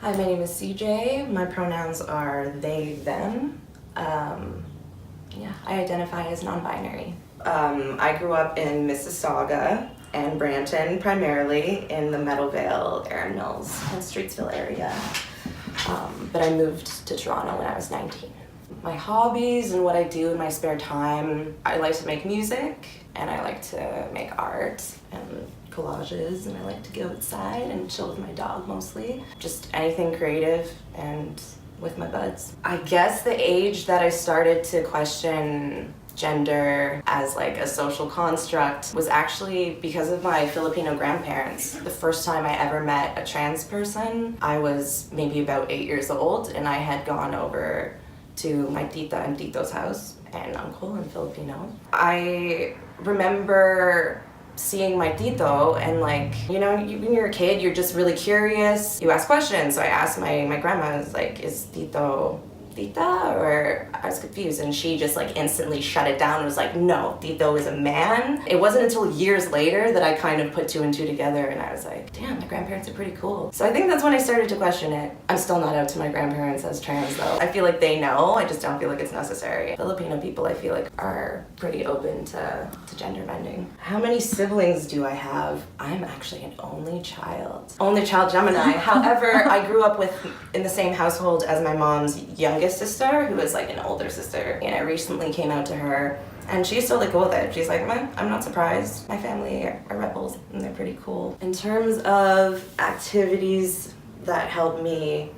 Hi, my name is CJ. My pronouns are they, them. I identify as non-binary. I grew up in Mississauga and Brampton, primarily in the Meadowvale, Erin Mills, and Streetsville area. But I moved to Toronto when I was 19. My hobbies and what I do in my spare time, I like to make music, and I like to make art and collages, and I like to go outside and chill with my dog mostly. Just anything creative and with my buds. I guess the age that I started to question gender as like a social construct was actually because of my Filipino grandparents. The first time I ever met a trans person, I was maybe about 8 years old, and I had gone over to my tita and tito's house and uncle in Filipino. I remember seeing my tito, and like, when you're a kid, you're just really curious. You ask questions. So I asked my grandma, I was like, is tito tita? Or I was confused, and she just like instantly shut it down and was like, no, tito is a man. It wasn't until years later that I kind of put two and two together, and I was like, damn, my grandparents are pretty cool. So I think that's when I started to question it. I'm still not out to my grandparents as trans though. I feel like they know, I just don't feel like it's necessary. Filipino people, I feel like, are pretty open to gender bending. How many siblings do I have? I'm actually an only child. Only child Gemini. However, I grew up in the same household as my mom's youngest sister, who is like an older sister, and I recently came out to her, and she's totally cool with it. She's like, I'm not surprised. My family are rebels, and they're pretty cool. In terms of activities that help me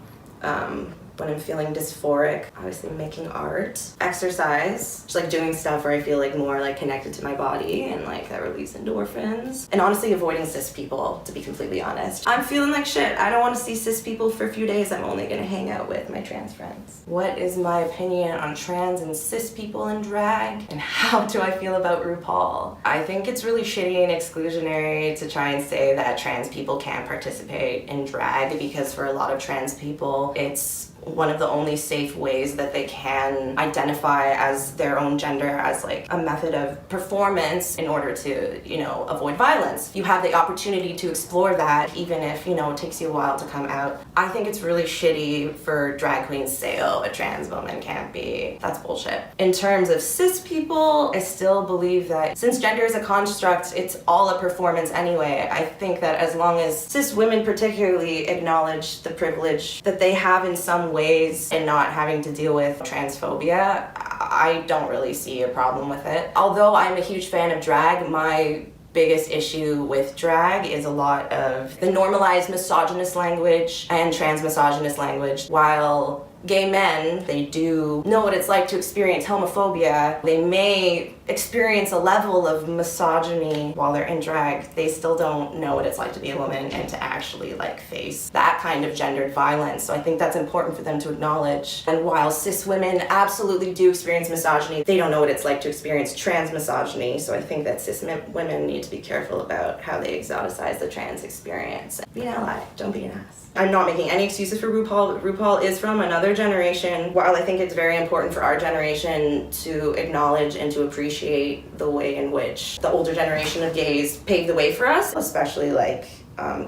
when I'm feeling dysphoric, obviously making art, exercise, just like doing stuff where I feel like more like connected to my body and like that release endorphins, and honestly avoiding cis people, to be completely honest. I'm feeling like shit. I don't want to see cis people for a few days. I'm only gonna hang out with my trans friends. What is my opinion on trans and cis people in drag, and how do I feel about RuPaul? I think it's really shitty and exclusionary to try and say that trans people can't participate in drag, because for a lot of trans people, it's one of the only safe ways that they can identify as their own gender, as like a method of performance in order to, avoid violence. You have the opportunity to explore that, even if, it takes you a while to come out. I think it's really shitty for drag queens to say, oh, a trans woman can't be. That's bullshit. In terms of cis people, I still believe that since gender is a construct, it's all a performance anyway. I think that as long as cis women particularly acknowledge the privilege that they have in some ways and not having to deal with transphobia, I don't really see a problem with it. Although I'm a huge fan of drag, my biggest issue with drag is a lot of the normalized misogynist language and trans misogynist language. While gay men, they do know what it's like to experience homophobia, they may experience a level of misogyny while they're in drag, they still don't know what it's like to be a woman and to actually face that kind of gendered violence. So I think that's important for them to acknowledge. And while cis women absolutely do experience misogyny, they don't know what it's like to experience trans misogyny. So I think that cis women need to be careful about how they exoticize the trans experience. Be an ally, don't be an ass. I'm not making any excuses for RuPaul. RuPaul is from another generation. While I think it's very important for our generation to acknowledge and to appreciate the way in which the older generation of gays paved the way for us, especially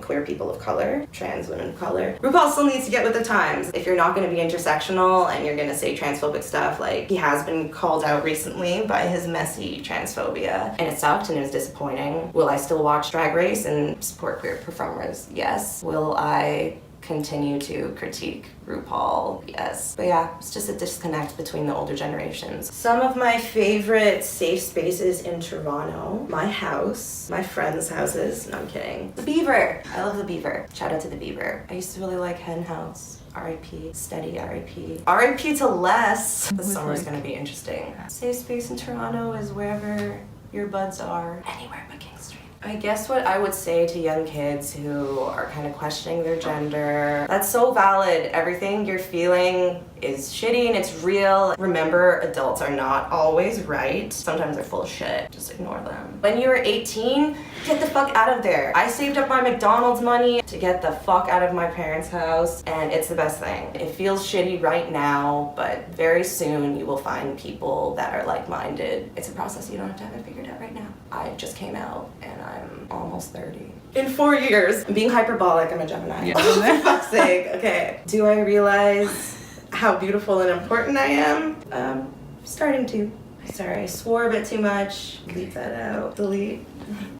queer people of color, trans women of color, RuPaul still needs to get with the times. If you're not going to be intersectional and you're going to say transphobic stuff, he has been called out recently by his messy transphobia, and it sucked and it was disappointing. Will I still watch Drag Race and support queer performers? Yes. Will I continue to critique RuPaul? Yes. But yeah, it's just a disconnect between the older generations. Some of my favorite safe spaces in Toronto: my house, my friends' houses. No, I'm kidding. The Beaver. I love the Beaver. Shout out to the Beaver. I used to really like Hen House. R.I.P. Steady R.I.P. R.I.P. to Les. The summer's gonna be interesting. Safe space in Toronto is wherever your buds are. Anywhere but King Street. I guess what I would say to young kids who are kind of questioning their gender, that's so valid. Everything you're feeling is shitty and it's real. Remember, adults are not always right. Sometimes they're full of shit. Just ignore them. When you were 18, get the fuck out of there. I saved up my McDonald's money to get the fuck out of my parents' house, and it's the best thing. It feels shitty right now, but very soon you will find people that are like-minded. It's a process. You don't have to have it figured out right now. I just came out and I'm almost 30. in 4 years. I'm being hyperbolic, I'm a Gemini. Yeah. Oh, for fuck's sake. Okay. Do I realize how beautiful and important I am? Starting to. Sorry, I swore a bit too much. Leave that out. Delete.